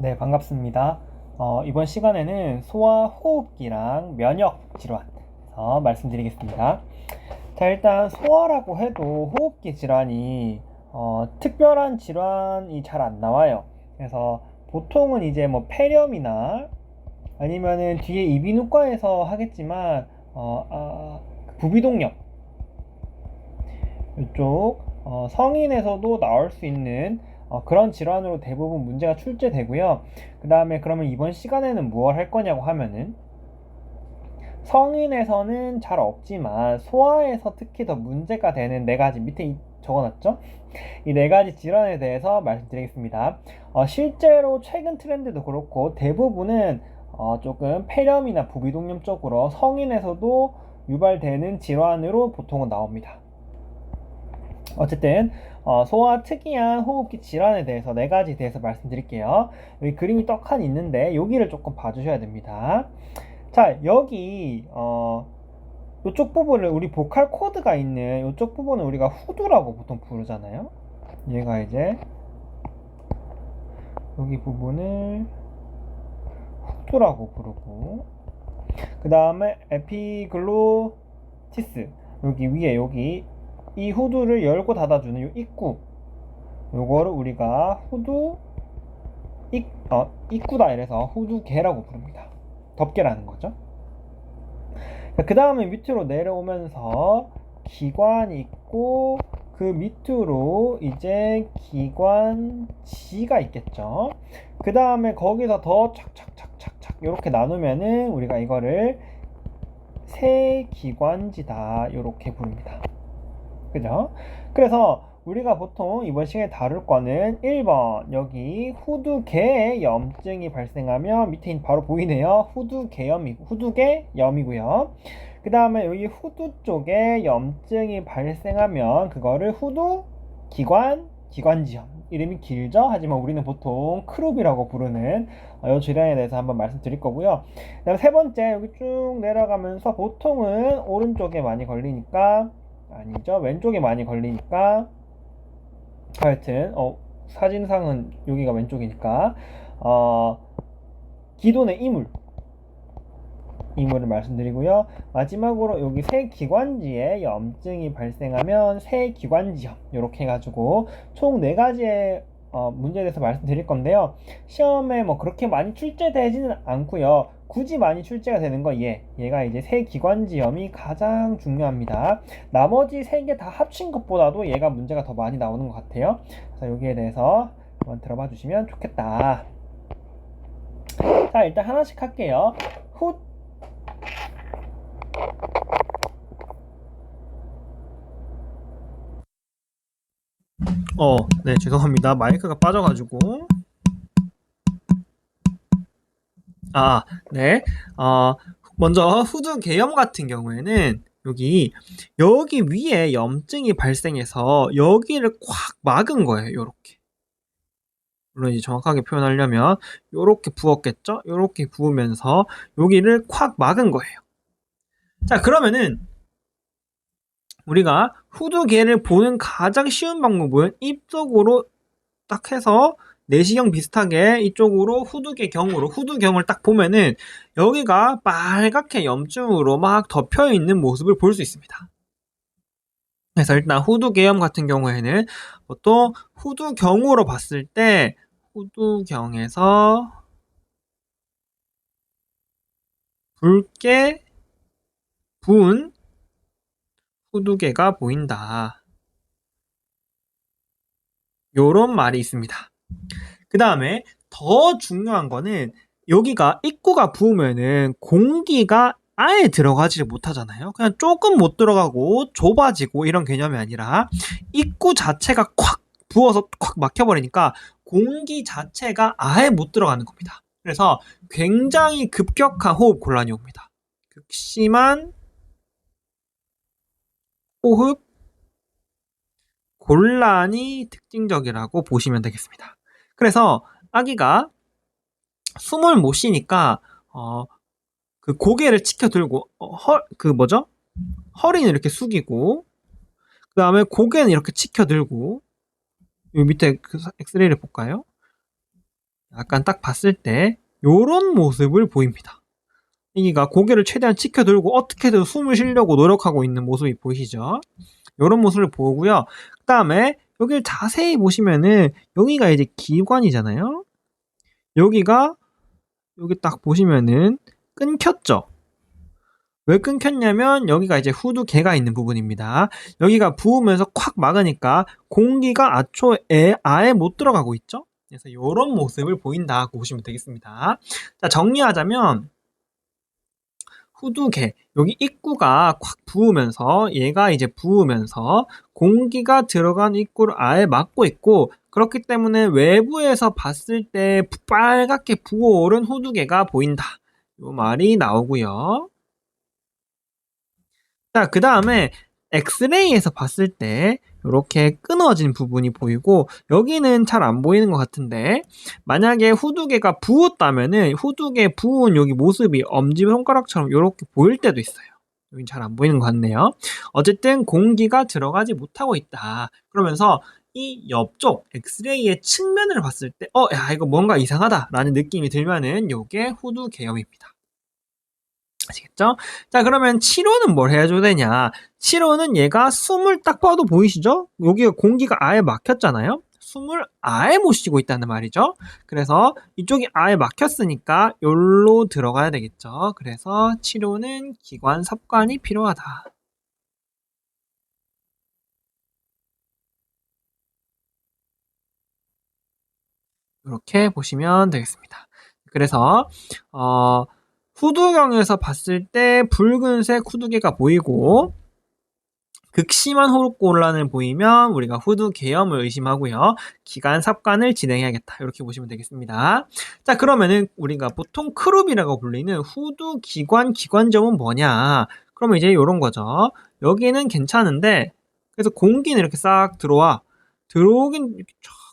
네, 반갑습니다. 이번 시간에는 소아 호흡기랑 면역 질환 말씀드리겠습니다. 자, 일단 소아라고 해도 호흡기 질환이 특별한 질환이 잘 안 나와요. 그래서 보통은 이제 뭐 폐렴이나 아니면은 뒤에 이비인후과에서 하겠지만 부비동염 이쪽 성인에서도 나올 수 있는 그런 질환으로 대부분 문제가 출제되고요. 그 다음에 그러면 이번 시간에는 무엇 할 거냐고 하면은 성인에서는 잘 없지만 소아에서 특히 더 문제가 되는 네 가지 밑에 적어놨죠? 이 네 가지 질환에 대해서 말씀드리겠습니다. 실제로 최근 트렌드도 그렇고 대부분은 조금 폐렴이나 부비동염 쪽으로 성인에서도 유발되는 질환으로 보통은 나옵니다. 어쨌든 소아 특이한 호흡기 질환에 대해서 네 가지 대해서 말씀드릴게요. 여기 그림이 떡하니 있는데 여기를 조금 봐주셔야 됩니다. 자, 여기 이쪽 부분을 우리 보컬 코드가 있는 이쪽 부분을 우리가 후두라고 보통 부르잖아요. 얘가 이제 여기 부분을 후두라고 부르고, 그 다음에 에피글로티스, 여기 위에 여기 이 후두를 열고 닫아주는 이 입구, 요거를 우리가 입구다 이래서 후두개라고 부릅니다. 덮개라는 거죠. 그 다음에 밑으로 내려오면서 기관이 있고 그 밑으로 이제 기관지가 있겠죠. 그 다음에 거기서 더 착착착착착 이렇게 나누면은 우리가 이거를 세기관지다 이렇게 부릅니다. 그죠? 그래서 우리가 보통 이번 시간에 다룰 거는 1번 여기 후두개에 염증이 발생하면 밑에 바로 보이네요. 후두개염이고요. 그 다음에 여기 후두 쪽에 염증이 발생하면 그거를 기관지염, 이름이 길죠? 하지만 우리는 보통 크룹이라고 부르는 이 질환에 대해서 한번 말씀드릴 거고요. 그 다음에 세 번째 여기 쭉 내려가면서 보통은 오른쪽에 많이 걸리니까, 아니죠, 왼쪽에 많이 걸리니까, 하여튼 사진상은 여기가 왼쪽이니까 기존의 이물을 말씀드리고요. 마지막으로 여기 세기관지에 염증이 발생하면 세기관지염 이렇게 해가지고 총 4가지의 문제에 대해서 말씀드릴 건데요. 시험에 뭐 그렇게 많이 출제되지는 않고요. 굳이 많이 출제가 되는 거 얘가 이제 세기관지염이 가장 중요합니다. 나머지 3개 다 합친 것보다도 얘가 문제가 더 많이 나오는 것 같아요. 그래서 여기에 대해서 한번 들어봐 주시면 좋겠다. 자, 일단 하나씩 할게요. 네, 죄송합니다. 마이크가 빠져가지고. 네. 먼저 후두개염 같은 경우에는 여기 위에 염증이 발생해서 여기를 꽉 막은 거예요. 요렇게. 물론 이제 정확하게 표현하려면 요렇게 부었겠죠? 요렇게 부으면서 여기를 꽉 막은 거예요. 자, 그러면은 우리가 후두개를 보는 가장 쉬운 방법은 입쪽으로 딱 해서 내시경 비슷하게 이쪽으로 후두경을 딱 보면은 여기가 빨갛게 염증으로 막 덮여 있는 모습을 볼 수 있습니다. 그래서 일단 후두개염 같은 경우에는 보통 후두경으로 봤을 때 후두경에서 붉게 부은 후두개가 보인다, 요런 말이 있습니다. 그 다음에 더 중요한 거는 여기가 입구가 부으면은 공기가 아예 들어가지를 못하잖아요. 그냥 조금 못 들어가고 좁아지고 이런 개념이 아니라 입구 자체가 콱 부어서 콱 막혀버리니까 공기 자체가 아예 못 들어가는 겁니다. 그래서 굉장히 급격한 호흡 곤란이 옵니다. 극심한 호흡 곤란이 특징적이라고 보시면 되겠습니다. 그래서 아기가 숨을 못 쉬니까 그 고개를 치켜 들고 허리는 이렇게 숙이고, 그 다음에 고개는 이렇게 치켜 들고, 요 밑에 그 엑스레이를 볼까요? 약간 딱 봤을 때 요런 모습을 보입니다. 여기가 고개를 최대한 치켜들고 어떻게든 숨을 쉬려고 노력하고 있는 모습이 보이시죠? 요런 모습을 보고요. 그 다음에 여기를 자세히 보시면은 여기가 이제 기관이잖아요. 여기가 여기 딱 보시면은 끊겼죠? 왜 끊겼냐면 여기가 이제 후두개가 있는 부분입니다. 여기가 부으면서 콱 막으니까 공기가 아예 못 들어가고 있죠? 그래서 이런 모습을 보인다고 보시면 되겠습니다. 자, 정리하자면 후두개 여기 입구가 콱 부으면서 얘가 이제 부으면서 공기가 들어간 입구를 아예 막고 있고 그렇기 때문에 외부에서 봤을 때 빨갛게 부어오른 후두개가 보인다. 이 말이 나오고요. 자, 그 다음에 엑스레이에서 봤을 때 이렇게 끊어진 부분이 보이고 여기는 잘 안 보이는 것 같은데 만약에 후두개가 부었다면은 후두개 부은 여기 모습이 엄지손가락처럼 이렇게 보일 때도 있어요. 여기 잘 안 보이는 것 같네요. 어쨌든 공기가 들어가지 못하고 있다. 그러면서 이 옆쪽 엑스레이의 측면을 봤을 때 야 이거 뭔가 이상하다 라는 느낌이 들면은 이게 후두개염입니다. 아시겠죠? 자, 그러면 치료는 뭘 해줘야 되냐? 치료는 얘가 숨을 딱 봐도 보이시죠? 여기가 공기가 아예 막혔잖아요? 숨을 아예 못 쉬고 있다는 말이죠. 그래서 이쪽이 아예 막혔으니까 여기로 들어가야 되겠죠. 그래서 치료는 기관 삽관이 필요하다. 이렇게 보시면 되겠습니다. 그래서 후두경에서 봤을 때 붉은색 후두개가 보이고 극심한 호흡곤란을 보이면 우리가 후두계염을 의심하고요. 기관 삽관을 진행해야겠다. 이렇게 보시면 되겠습니다. 자, 그러면은 우리가 보통 크룹이라고 불리는 후두기관 기관점은 뭐냐? 그러면 이제 이런 거죠. 여기는 괜찮은데 그래서 공기는 이렇게 싹 들어오긴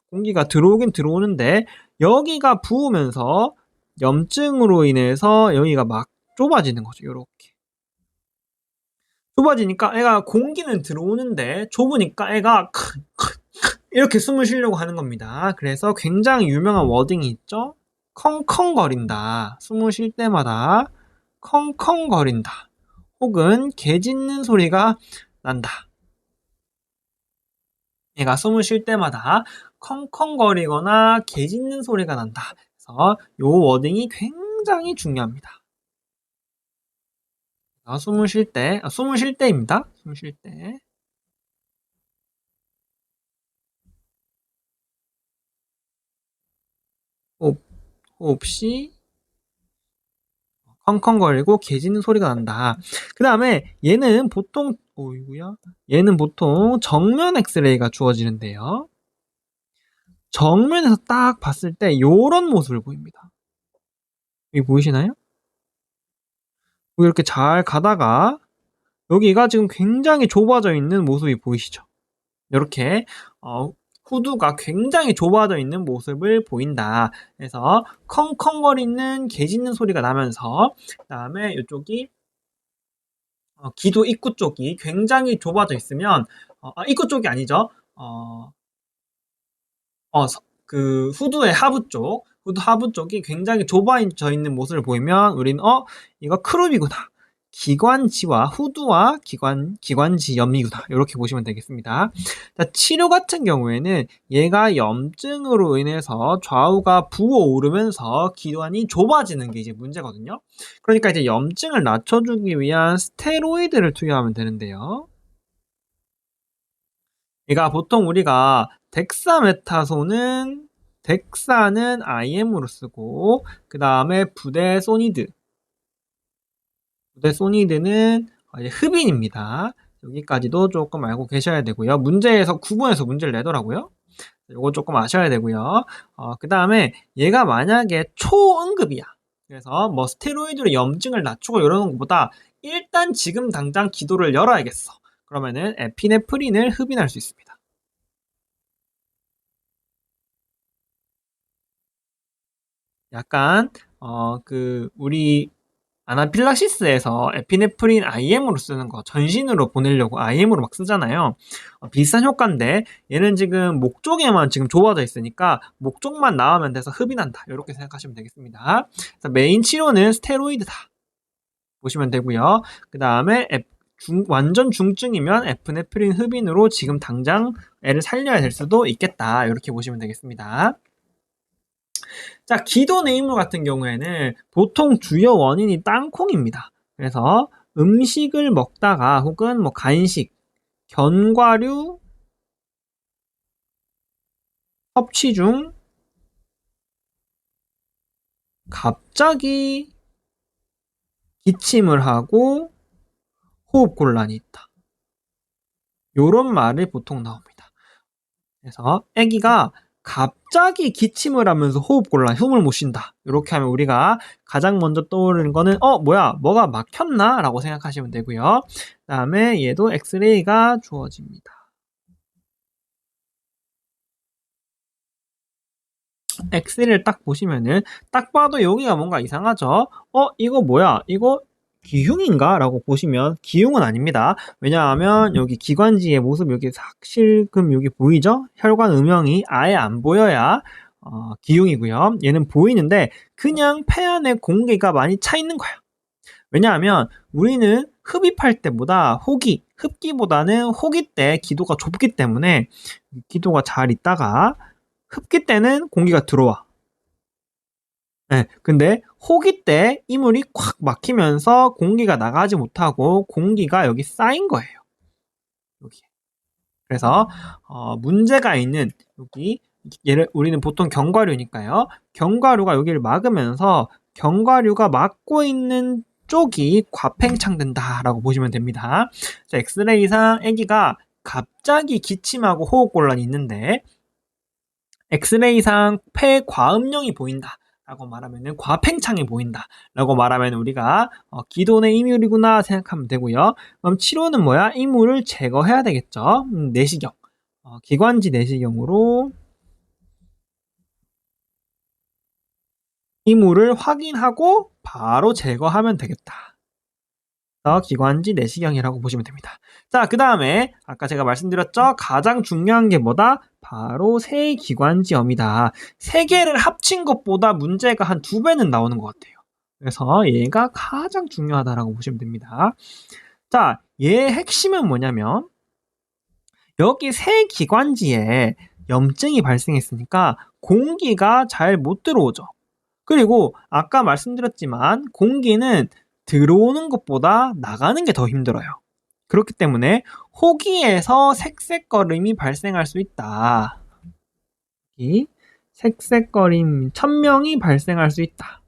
공기가 들어오긴 들어오는데 여기가 부으면서 염증으로 인해서 여기가 막 좁아지는 거죠. 이렇게. 좁아지니까 애가 공기는 들어오는데 좁으니까 애가 이렇게 숨을 쉬려고 하는 겁니다. 그래서 굉장히 유명한 워딩이 있죠. 컹컹거린다. 숨을 쉴 때마다 컹컹거린다. 혹은 개 짖는 소리가 난다. 얘가 숨을 쉴 때마다 컹컹거리거나 개 짖는 소리가 난다. 그래서 이 워딩이 굉장히 중요합니다. 숨을 쉴 때입니다. 숨을 쉴 때. 호흡 시 컹컹거리고 개 짖는 소리가 난다. 그 다음에 얘는 보통 정면 엑스레이가 주어지는데요. 정면에서 딱 봤을 때 요런 모습을 보입니다. 여기 보이시나요? 이렇게 잘 가다가 여기가 지금 굉장히 좁아져 있는 모습이 보이시죠? 이렇게 후두가 굉장히 좁아져 있는 모습을 보인다. 그래서 컹컹거리는 개 짖는 소리가 나면서 그 다음에 이쪽이 기도 입구 쪽이 굉장히 좁아져 있으면 입구 쪽이 아니죠. 그 후두의 후두 하부 쪽이 굉장히 좁아져 있는 모습을 보이면 우리는 이거 크룹이구나. 기관지와 후두와 기관지염이구나. 이렇게 보시면 되겠습니다. 자, 치료 같은 경우에는 얘가 염증으로 인해서 좌우가 부어오르면서 기관이 좁아지는 게 이제 문제거든요. 그러니까 이제 염증을 낮춰주기 위한 스테로이드를 투여하면 되는데요. 그러니까 보통 우리가 덱사는 IM으로 쓰고 그 다음에 부대소니드는 이제 흡인입니다. 여기까지도 조금 알고 계셔야 되고요. 문제에서 구분해서 문제를 내더라고요. 이거 조금 아셔야 되고요. 그 다음에 얘가 만약에 초응급이야. 그래서 뭐 스테로이드로 염증을 낮추고 이러는 것보다 일단 지금 당장 기도를 열어야겠어. 그러면은 에피네프린을 흡인할 수 있습니다. 약간 우리 아나필락시스에서 에피네프린 IM으로 쓰는 거 전신으로 보내려고 IM으로 막 쓰잖아요. 비슷한 효과인데 얘는 지금 목 쪽에만 지금 좁아져 있으니까 목 쪽만 나오면 돼서 흡인한다. 이렇게 생각하시면 되겠습니다. 그래서 메인 치료는 스테로이드다. 보시면 되고요. 그 다음에 완전 중증이면 에피네프린 흡인으로 지금 당장 애를 살려야 될 수도 있겠다. 이렇게 보시면 되겠습니다. 자, 기도내임물 같은 경우에는 보통 주요 원인이 땅콩입니다. 그래서 음식을 먹다가 혹은 뭐 간식, 견과류 섭취 중 갑자기 기침을 하고 호흡 곤란이 있다. 요런 말이 보통 나옵니다. 그래서 아기가 갑자기 기침을 하면서 호흡 곤란, 숨을 못 쉰다. 이렇게 하면 우리가 가장 먼저 떠오르는 거는 뭐야, 뭐가 막혔나? 라고 생각하시면 되고요. 그 다음에 얘도 엑스레이가 주어집니다. 엑스레이를 딱 보시면은 딱 봐도 여기가 뭔가 이상하죠? 이거 뭐야? 이거 기흉인가? 라고 보시면 기흉은 아닙니다. 왜냐하면 여기 기관지의 모습 여기 삭실금 여기 보이죠? 혈관 음영이 아예 안 보여야 기흉이고요. 얘는 보이는데 그냥 폐 안에 공기가 많이 차 있는 거야. 왜냐하면 우리는 흡입할 때보다 흡기보다는 호기 때 기도가 좁기 때문에 기도가 잘 있다가 흡기 때는 공기가 들어와. 네, 근데 호기 때 이물이 콱 막히면서 공기가 나가지 못하고 공기가 여기 쌓인 거예요. 여기. 그래서 문제가 있는 여기 얘를 우리는 보통 견과류니까요. 견과류가 여기를 막으면서 견과류가 막고 있는 쪽이 과팽창된다라고 보시면 됩니다. 자, 엑스레이상 아기가 갑자기 기침하고 호흡곤란이 있는데 엑스레이상 폐 과음령이 보인다. 라고 말하면은 과팽창이 보인다. 라고 말하면 우리가 기존의 이물이구나 생각하면 되고요. 그럼 치료는 뭐야? 이물을 제거해야 되겠죠. 내시경. 기관지 내시경으로 이물을 확인하고 바로 제거하면 되겠다. 기관지 내시경이라고 보시면 됩니다. 자, 그 다음에 아까 제가 말씀드렸죠? 가장 중요한 게 뭐다? 바로 세기관지염이다. 세 개를 합친 것보다 문제가 한 2배는 나오는 것 같아요. 그래서 얘가 가장 중요하다라고 보시면 됩니다. 자, 얘의 핵심은 뭐냐면 여기 세기관지에 염증이 발생했으니까 공기가 잘 못 들어오죠. 그리고 아까 말씀드렸지만 공기는 들어오는 것보다 나가는 게 더 힘들어요. 그렇기 때문에 호기에서 색색거림이 발생할 수 있다. 이 색색거림, 천명이 발생할 수 있다.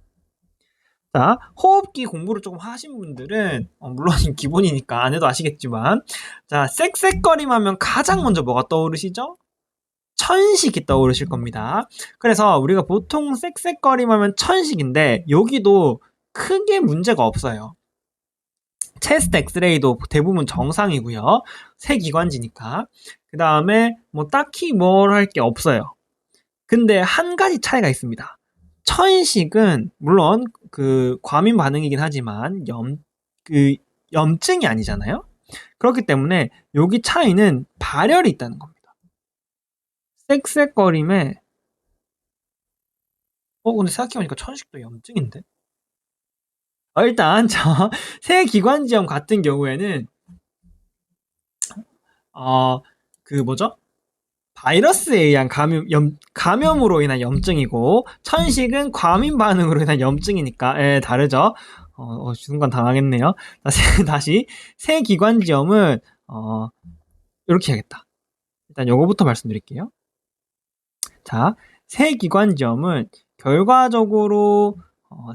자, 호흡기 공부를 조금 하신 분들은 물론 기본이니까 안 해도 아시겠지만 자, 색색거림 하면 가장 먼저 뭐가 떠오르시죠? 천식이 떠오르실 겁니다. 그래서 우리가 보통 쌕쌕거림 하면 천식인데 여기도 크게 문제가 없어요. 체스트 엑스레이도 대부분 정상이고요. 세기관지니까. 그 다음에 뭐 딱히 뭘 할 게 없어요. 근데 한 가지 차이가 있습니다. 천식은 물론 그 과민 반응이긴 하지만 염증이 아니잖아요. 그렇기 때문에 여기 차이는 발열이 있다는 겁니다. 쌕쌕거림에 근데 생각해보니까 천식도 염증인데? 일단 저 세기관지염 같은 경우에는 그 뭐죠? 바이러스에 의한 감염으로 인한 염증이고 천식은 과민 반응으로 인한 염증이니까 다르죠. 순간 당황했네요. 다시 세기관지염은 이렇게 해야겠다. 일단 요거부터 말씀드릴게요. 자, 세기관지염은 결과적으로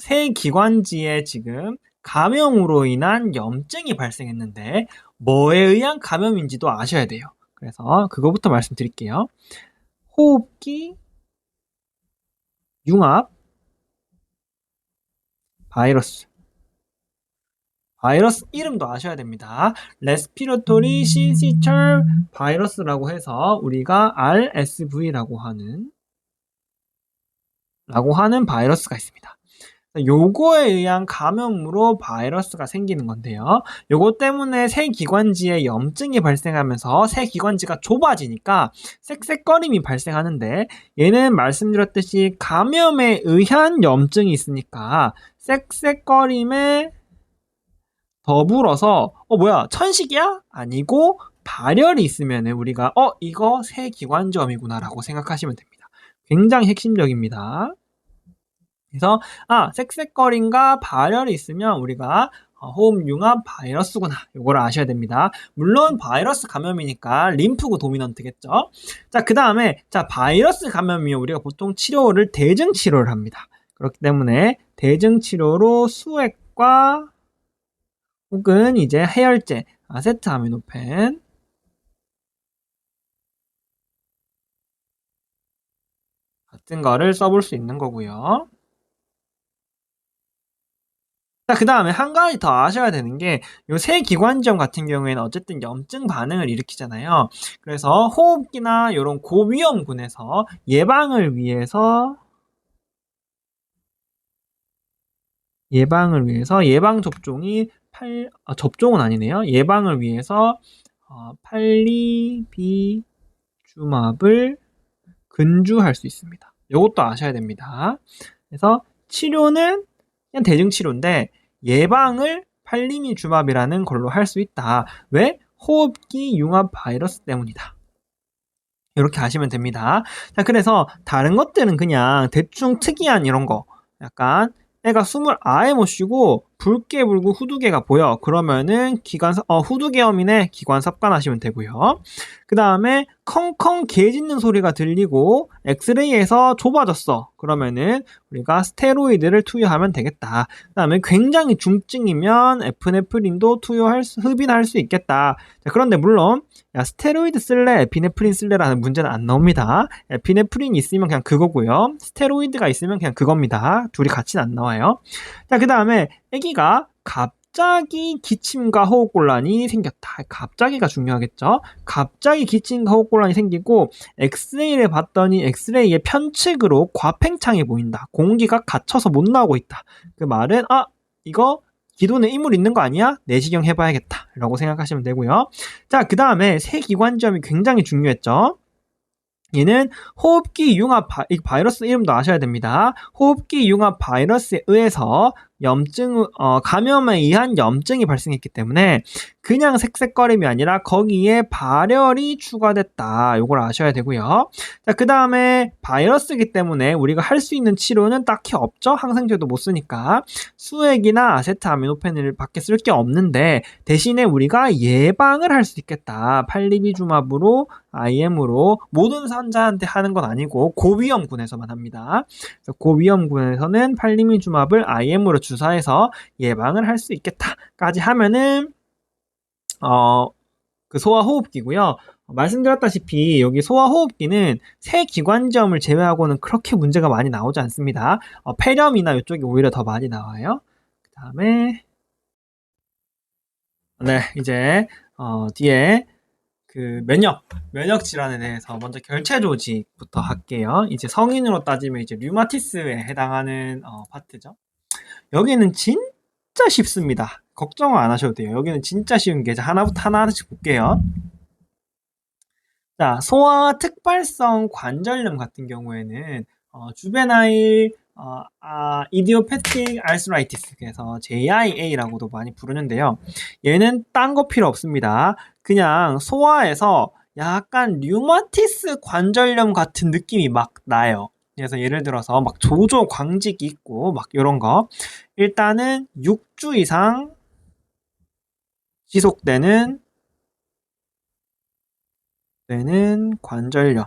세기관지에 지금 감염으로 인한 염증이 발생했는데 뭐에 의한 감염인지도 아셔야 돼요. 그래서 그거부터 말씀드릴게요. 호흡기, 융합, 바이러스 이름도 아셔야 됩니다. 레스피러토리 신시철 바이러스라고 해서 우리가 RSV라고 하는 바이러스가 있습니다. 요거에 의한 감염으로 바이러스가 생기는 건데요. 요거 때문에 새 기관지에 염증이 발생하면서 새 기관지가 좁아지니까 쌕쌕거림이 발생하는데, 얘는 말씀드렸듯이 감염에 의한 염증이 있으니까 쌕쌕거림에 더불어서 뭐야 천식이야? 아니고 발열이 있으면 우리가 이거 새 기관지염이구나 라고 생각하시면 됩니다. 굉장히 핵심적입니다. 그래서 쌕쌕거림과 발열이 있으면 우리가 호흡융합 바이러스구나, 요거를 아셔야 됩니다. 물론 바이러스 감염이니까 림프구 도미넌트겠죠. 자, 그 다음에 바이러스 감염이면 우리가 보통 치료를 대증 치료를 합니다. 그렇기 때문에 대증 치료로 수액과 혹은 이제 해열제 아세트아미노펜 같은 거를 써볼 수 있는 거고요. 자, 그 다음에 한 가지 더 아셔야 되는 게, 요 새 기관지염 같은 경우에는 어쨌든 염증 반응을 일으키잖아요. 그래서 호흡기나 이런 고위험군에서 예방을 위해서 예방 접종이 접종은 아니네요. 예방을 위해서 팔리비주맙을 근주할 수 있습니다. 이것도 아셔야 됩니다. 그래서 치료는 그냥 대증치료인데 예방을 팔리미주맙이라는 걸로 할 수 있다. 왜? 호흡기 융합 바이러스 때문이다. 이렇게 아시면 됩니다. 자, 그래서 다른 것들은 그냥 대충 특이한 이런 거, 약간 애가 숨을 아예 못 쉬고 붉게 불고 후두개가 보여. 그러면은 후두개염이네, 기관삽관 하시면 되고요. 그 다음에 컹컹 개 짖는 소리가 들리고 엑스레이에서 좁아졌어. 그러면은 우리가 스테로이드를 투여하면 되겠다. 그 다음에 굉장히 중증이면 에피네프린도 흡인할 수 있겠다. 자, 그런데 물론 스테로이드 쓸래, 에피네프린 쓸래라는 문제는 안 나옵니다. 에피네프린 있으면 그냥 그거고요. 스테로이드가 있으면 그냥 그겁니다. 둘이 같이는 안 나와요. 자, 그 다음에 아기가 갑자기 기침과 호흡곤란이 생겼다. 갑자기가 중요하겠죠. 갑자기 기침과 호흡곤란이 생기고 엑스레이를 봤더니 엑스레이의 편측으로 과팽창이 보인다. 공기가 갇혀서 못 나오고 있다. 그 말은 이거 기도는 이물 있는 거 아니야? 내시경 해봐야겠다 라고 생각하시면 되고요. 자, 그 다음에 새 기관지염이 굉장히 중요했죠. 얘는 호흡기 융합 바이러스 이름도 아셔야 됩니다. 호흡기 융합 바이러스에 의해서 감염에 의한 염증이 발생했기 때문에 그냥 색색거림이 아니라 거기에 발열이 추가됐다. 요걸 아셔야 되고요. 자, 그 다음에 바이러스이기 때문에 우리가 할 수 있는 치료는 딱히 없죠. 항생제도 못 쓰니까. 수액이나 아세트아미노펜을 밖에 쓸 게 없는데 대신에 우리가 예방을 할 수 있겠다. 팔리비주맙으로 IM으로 모든 환자한테 하는 건 아니고 고위험군에서만 합니다. 그래서 고위험군에서는 팔리비주맙을 IM으로 주사해서 예방을 할 수 있겠다까지 하면은 그 소아호흡기고요. 말씀드렸다시피 여기 소아호흡기는 새 기관지염을 제외하고는 그렇게 문제가 많이 나오지 않습니다. 폐렴이나 이쪽이 오히려 더 많이 나와요. 그 다음에 이제 뒤에 그 면역 질환에 대해서 먼저 결체 조직부터 할게요. 이제 성인으로 따지면 이제 류마티스에 해당하는 파트죠. 여기는 진짜 쉽습니다. 걱정 안 하셔도 돼요. 여기는 진짜 쉬운 게 하나씩 볼게요. 자, 소아 특발성 관절염 같은 경우에는 주베나일 이디오패틱 알스라이티스, 그래서 JIA라고도 많이 부르는데요. 얘는 딴 거 필요 없습니다. 그냥 소아에서 약간 류마티스 관절염 같은 느낌이 막 나요. 그래서 예를 들어서 막 조조 광직이 있고 막 이런 거. 일단은 6주 이상 지속되는 관절염.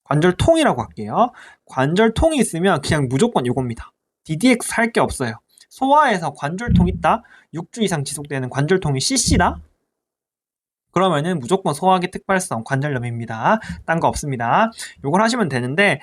관절통이라고 할게요. 관절통이 있으면 그냥 무조건 이겁니다. DDX 할 게 없어요. 소아에서 관절통 있다? 6주 이상 지속되는 관절통이 CC다? 그러면은 무조건 소화기 특발성 관절염입니다. 딴 거 없습니다. 요걸 하시면 되는데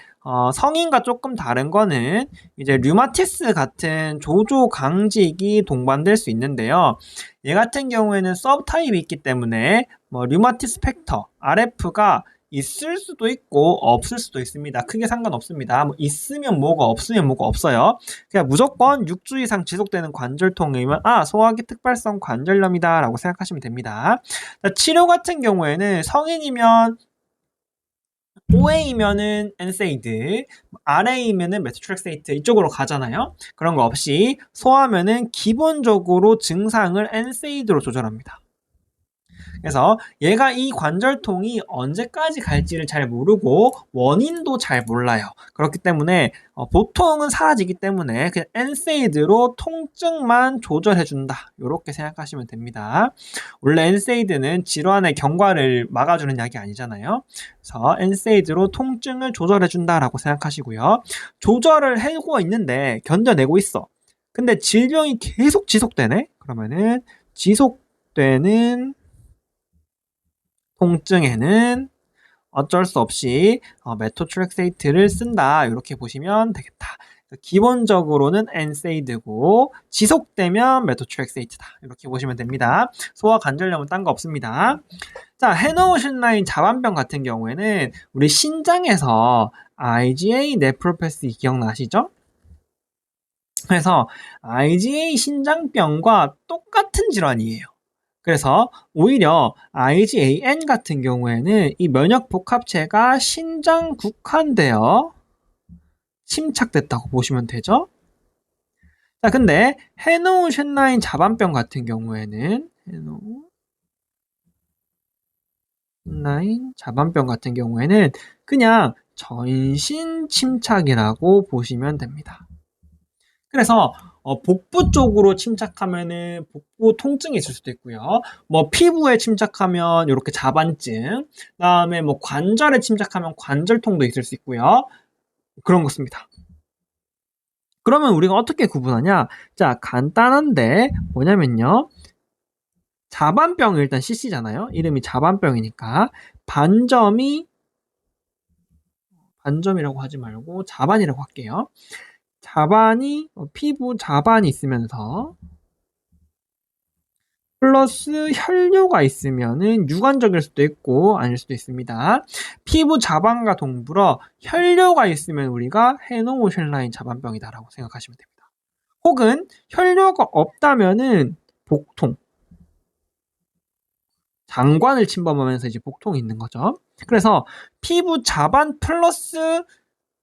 성인과 조금 다른 거는 이제 류마티스 같은 조조 강직이 동반될 수 있는데요. 얘 같은 경우에는 서브 타입이 있기 때문에 류마티스 팩터 RF가 있을 수도 있고 없을 수도 있습니다. 크게 상관없습니다. 뭐 있으면 뭐가 없으면 뭐가 없어요. 그냥 무조건 6주 이상 지속되는 관절통이면 소화기 특발성 관절염이다 라고 생각하시면 됩니다. 자, 치료 같은 경우에는 성인이면 OA이면은 엔세이드, RA이면은 메토트렉세이트 이쪽으로 가잖아요. 그런 거 없이 소화하면은 기본적으로 증상을 엔세이드로 조절합니다. 그래서 얘가 이 관절통이 언제까지 갈지를 잘 모르고 원인도 잘 몰라요. 그렇기 때문에 보통은 사라지기 때문에 그냥 엔세이드로 통증만 조절해준다. 이렇게 생각하시면 됩니다. 원래 엔세이드는 질환의 경과를 막아주는 약이 아니잖아요. 그래서 엔세이드로 통증을 조절해준다라고 생각하시고요. 조절을 하고 있는데 견뎌내고 있어. 근데 질병이 계속 지속되네? 그러면은 지속되는 통증에는 어쩔 수 없이 메토트렉세이트를 쓴다. 이렇게 보시면 되겠다. 기본적으로는 엔세이드고 지속되면 메토트렉세이트다. 이렇게 보시면 됩니다. 소화 관절염은 딴 거 없습니다. 자, 헤노우신라인 자반병 같은 경우에는 우리 신장에서 IgA 네프로패시 기억나시죠? 그래서 IgA 신장병과 똑같은 질환이에요. 그래서 오히려 IgAN 같은 경우에는 이 면역 복합체가 신장 국한되어 침착됐다고 보시면 되죠. 자, 근데 헤노우신라인 자반병 같은 경우에는 헤노우신라인 자반병 같은 경우에는 그냥 전신 침착이라고 보시면 됩니다. 그래서 복부 쪽으로 침착하면은 복부 통증이 있을 수도 있고요. 뭐 피부에 침착하면 이렇게 자반증, 그다음에 뭐 관절에 침착하면 관절통도 있을 수 있고요. 그런 것입니다. 그러면 우리가 어떻게 구분하냐? 자, 간단한데 뭐냐면요. 자반병이 일단 CC잖아요. 이름이 자반병이니까 반점이라고 하지 말고 자반이라고 할게요. 자반이 피부 자반이 있으면서 플러스 혈뇨가 있으면은 유관적일 수도 있고 아닐 수도 있습니다. 피부 자반과 동불어 혈뇨가 있으면 우리가 헤노우신라인 자반병이다라고 생각하시면 됩니다. 혹은 혈뇨가 없다면은 복통, 장관을 침범하면서 이제 복통이 있는 거죠. 그래서 피부 자반 플러스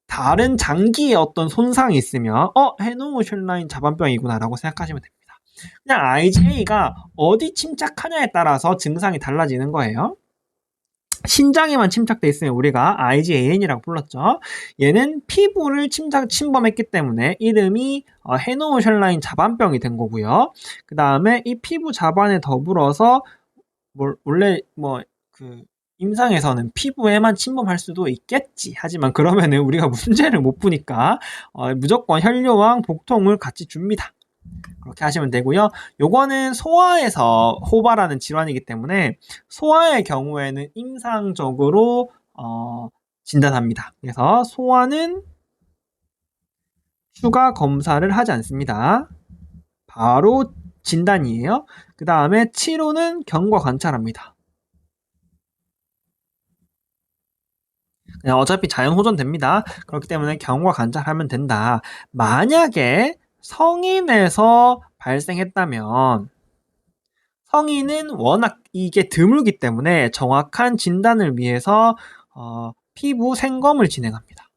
다른 장기에 어떤 손상이 있으면 헤노우신라인 자반병이구나라고 생각하시면 됩니다. 그냥 IgA가 어디 침착하냐에 따라서 증상이 달라지는 거예요. 신장에만 침착돼 있으면 우리가 IgAN이라고 불렀죠. 얘는 피부를 침범했기 때문에 이름이 헤노우신라인 자반병이 된 거고요. 그 다음에 이 피부 자반에 더불어서 원래 임상에서는 피부에만 침범할 수도 있겠지. 하지만 그러면은 우리가 문제를 못 푸니까 무조건 혈뇨와 복통을 같이 줍니다. 그렇게 하시면 되고요. 요거는 소아에서 호발하는 질환이기 때문에 소아의 경우에는 임상적으로 진단합니다. 그래서 소아는 추가 검사를 하지 않습니다. 바로 진단이에요. 그 다음에 치료는 경과 관찰합니다. 그냥 어차피 자연 호전됩니다. 그렇기 때문에 경과 관찰하면 된다. 만약에 성인에서 발생했다면 성인은 워낙 이게 드물기 때문에 정확한 진단을 위해서 피부 생검을 진행합니다.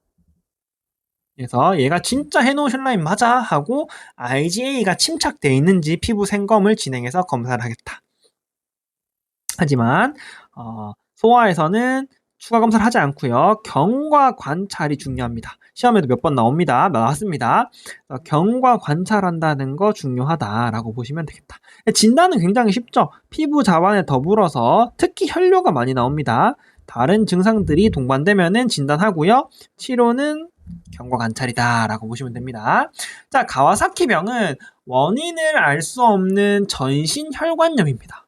그래서 얘가 진짜 헤노우신라인 맞아 하고 IgA가 침착되어 있는지 피부 생검을 진행해서 검사를 하겠다. 하지만 소아에서는 추가 검사를 하지 않고요. 경과 관찰이 중요합니다. 시험에도 몇 번 나왔습니다. 경과 관찰한다는 거 중요하다라고 보시면 되겠다. 진단은 굉장히 쉽죠. 피부 자반에 더불어서 특히 혈뇨가 많이 나옵니다. 다른 증상들이 동반되면은 진단하고요. 치료는 경과 관찰이다라고 보시면 됩니다. 자, 가와사키병은 원인을 알 수 없는 전신 혈관염입니다.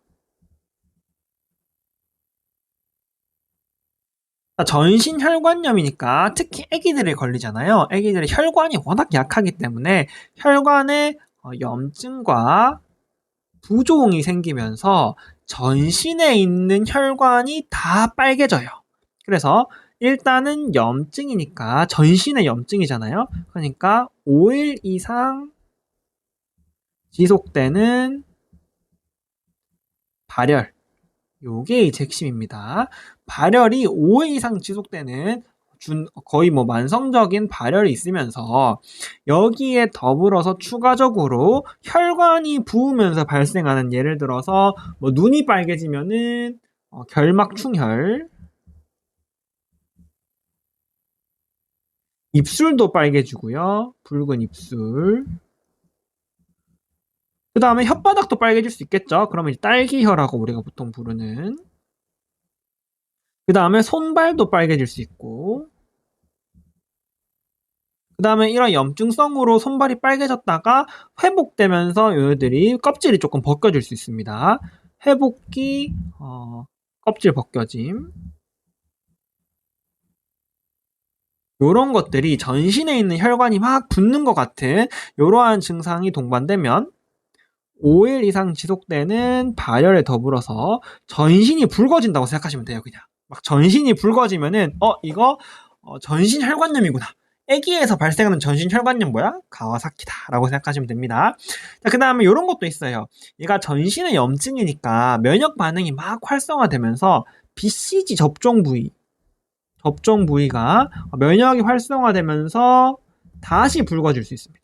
전신 혈관염이니까 특히 아기들이 걸리잖아요. 아기들의 혈관이 워낙 약하기 때문에 혈관에 염증과 부종이 생기면서 전신에 있는 혈관이 다 빨개져요. 그래서 일단은 염증이니까 전신의 염증이잖아요. 그러니까 5일 이상 지속되는 발열. 요게 이제 핵심입니다. 발열이 5일 이상 지속되는 거의 뭐 만성적인 발열이 있으면서 여기에 더불어서 추가적으로 혈관이 부으면서 발생하는, 예를 들어서 뭐 눈이 빨개지면은 결막충혈, 입술도 빨개지고요. 붉은 입술. 그 다음에 혓바닥도 빨개질 수 있겠죠. 그러면 딸기혈라고 우리가 보통 부르는. 그 다음에 손발도 빨개질 수 있고, 그 다음에 이런 염증성으로 손발이 빨개졌다가 회복되면서 얘들이 껍질이 조금 벗겨질 수 있습니다. 회복기, 껍질 벗겨짐. 요런 것들이 전신에 있는 혈관이 막 붓는 것 같은 이러한 증상이 동반되면 5일 이상 지속되는 발열에 더불어서 전신이 붉어진다고 생각하시면 돼요. 그냥 막 전신이 붉어지면은 이거 전신 혈관염이구나. 아기에서 발생하는 전신 혈관염 뭐야? 가와사키다 라고 생각하시면 됩니다. 자, 그 다음에 이런 것도 있어요. 얘가 전신의 염증이니까 면역 반응이 막 활성화되면서 BCG 접종 부위가 면역이 활성화되면서 다시 붉어질 수 있습니다.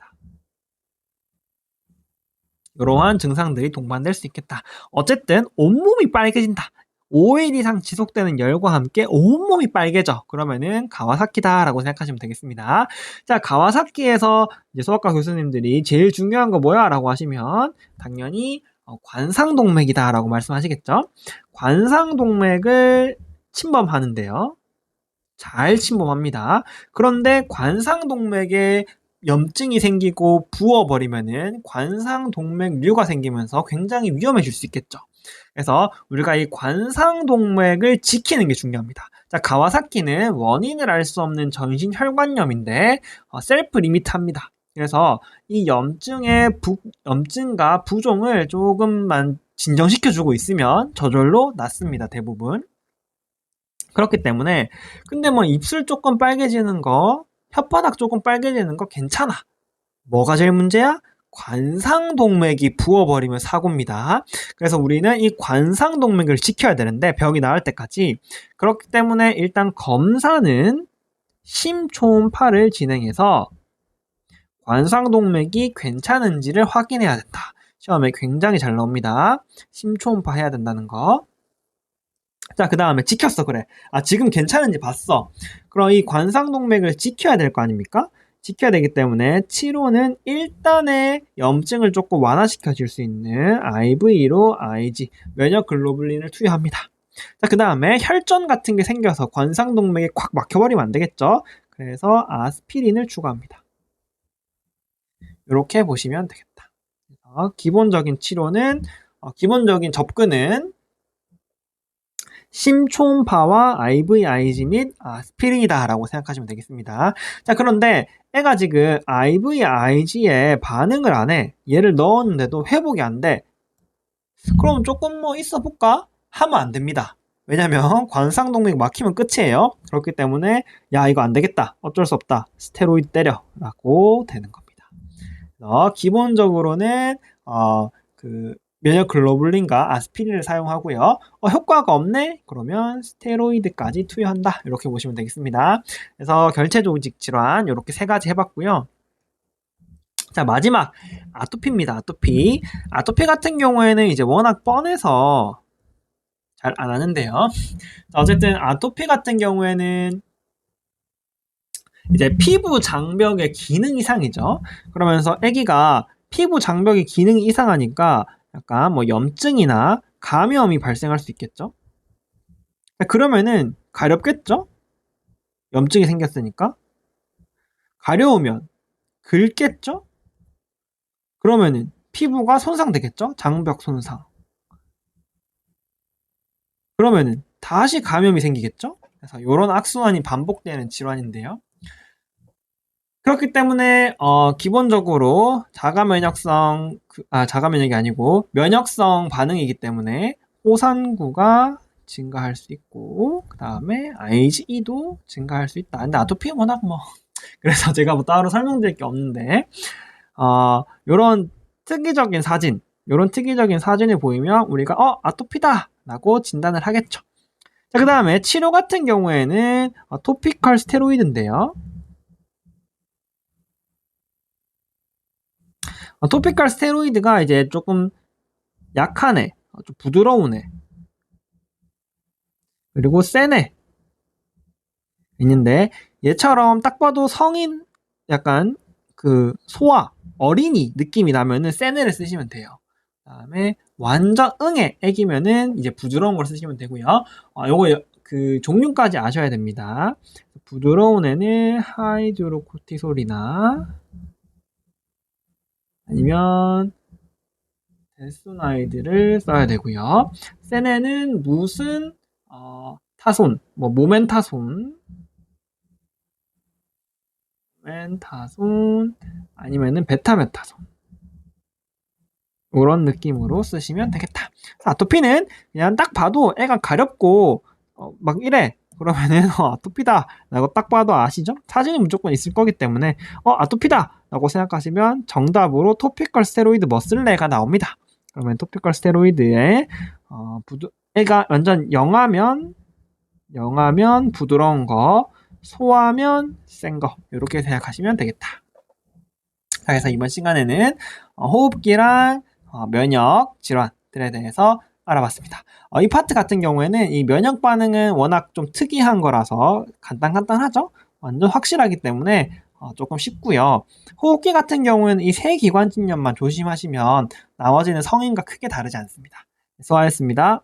이러한 증상들이 동반될 수 있겠다. 어쨌든 온몸이 빨개진다. 5일 이상 지속되는 열과 함께 온몸이 빨개져. 그러면은 가와사키다라고 생각하시면 되겠습니다. 자, 가와사키에서 이제 소아과 교수님들이 제일 중요한 거 뭐야? 라고 하시면 당연히 관상동맥이다라고 말씀하시겠죠. 관상동맥을 침범하는데요. 잘 침범합니다. 그런데 관상동맥에 염증이 생기고 부어버리면은 관상동맥류가 생기면서 굉장히 위험해질 수 있겠죠. 그래서 우리가 이 관상동맥을 지키는 게 중요합니다. 자, 가와사키는 원인을 알 수 없는 전신 혈관염인데 셀프 리미트합니다. 그래서 이 염증과 부종을 조금만 진정시켜주고 있으면 저절로 낫습니다. 대부분. 그렇기 때문에 근데 뭐 입술 조금 빨개지는 거, 혓바닥 조금 빨개지는 거 괜찮아. 뭐가 제일 문제야? 관상동맥이 부어버리면 사고입니다. 그래서 우리는 이 관상동맥을 지켜야 되는데 병이 나을 때까지. 그렇기 때문에 일단 검사는 심초음파를 진행해서 관상동맥이 괜찮은지를 확인해야 된다. 시험에 굉장히 잘 나옵니다. 심초음파 해야 된다는 거. 자, 그 다음에 지켰어. 그래. 지금 괜찮은지 봤어. 그럼 이 관상동맥을 지켜야 될 거 아닙니까? 지켜야 되기 때문에 치료는 일단의 염증을 조금 완화시켜 줄 수 있는 IV로 IG, 면역 글로불린을 투여합니다. 자, 그 다음에 혈전 같은 게 생겨서 관상동맥에 콱 막혀버리면 안 되겠죠? 그래서 아스피린을 추가합니다. 이렇게 보시면 되겠다. 기본적인 치료는, 기본적인 접근은 심초음파와 IVIG 및 아스피린이다 라고 생각하시면 되겠습니다. 자, 그런데 애가 지금 IVIG에 반응을 안 해. 얘를 넣었는데도 회복이 안 돼. 그럼 조금 뭐 있어 볼까? 하면 안 됩니다. 왜냐면 관상동맥이 막히면 끝이에요. 그렇기 때문에 야, 이거 안 되겠다. 어쩔 수 없다. 스테로이드 때려 라고 되는 겁니다. 기본적으로는 면역 글로불린과 아스피린을 사용하고요. 효과가 없네? 그러면 스테로이드까지 투여한다. 이렇게 보시면 되겠습니다. 그래서 결체 조직 질환 이렇게 세 가지 해봤고요. 자, 마지막 아토피입니다. 아토피 같은 경우에는 이제 워낙 뻔해서 잘 안 하는데요. 자, 어쨌든 아토피 같은 경우에는 이제 피부 장벽의 기능 이상이죠. 그러면서 아기가 피부 장벽의 기능이 이상하니까 약간 뭐 염증이나 감염이 발생할 수 있겠죠. 그러면은 가렵겠죠. 염증이 생겼으니까. 가려우면 긁겠죠. 그러면은 피부가 손상되겠죠. 장벽 손상. 그러면은 다시 감염이 생기겠죠. 그래서 이런 악순환이 반복되는 질환인데요. 그렇기 때문에 기본적으로 자가면역이 아니고 면역성 반응이기 때문에 호산구가 증가할 수 있고, 그 다음에 IgE도 증가할 수 있다. 근데 아토피는 워낙 뭐 그래서 제가 뭐 따로 설명드릴 게 없는데, 요런 특이적인 사진, 요런 특이적인 사진을 보이면 우리가 아토피다 라고 진단을 하겠죠. 자, 그 다음에 치료 같은 경우에는 토피컬 스테로이드인데요. 토피컬 스테로이드가 이제 조금 약한 애, 좀 부드러운 애, 그리고 센 애 있는데, 얘처럼 딱 봐도 성인, 약간 그 소아, 어린이 느낌이 나면은 센 애를 쓰시면 돼요. 그 다음에 완전 응애 애기면은 이제 부드러운 걸 쓰시면 되고요. 요거 그 종류까지 아셔야 됩니다. 부드러운 애는 하이드로코티솔이나 아니면 데스나이드를 써야 되고요. 센 애는 무슨 타손, 뭐 모멘타손 아니면은 베타메타손 이런 느낌으로 쓰시면 되겠다. 아토피는 그냥 딱 봐도 애가 가렵고 막 이래 그러면은 아토피다 라고 딱 봐도 아시죠? 사진이 무조건 있을 거기 때문에 아토피다 라고 생각하시면 정답으로 토피컬 스테로이드 머슬레가 나옵니다. 그러면 토피컬 스테로이드에 애가 완전 영하면 부드러운 거, 소하면 센 거 이렇게 생각하시면 되겠다. 그래서 이번 시간에는 호흡기랑 면역 질환들에 대해서 알아봤습니다. 이 파트 같은 경우에는 이 면역 반응은 워낙 좀 특이한 거라서 간단하죠? 완전 확실하기 때문에 조금 쉽고요. 호흡기 같은 경우에는 이 세 기관지염만 조심하시면 나머지는 성인과 크게 다르지 않습니다. 수고하셨습니다.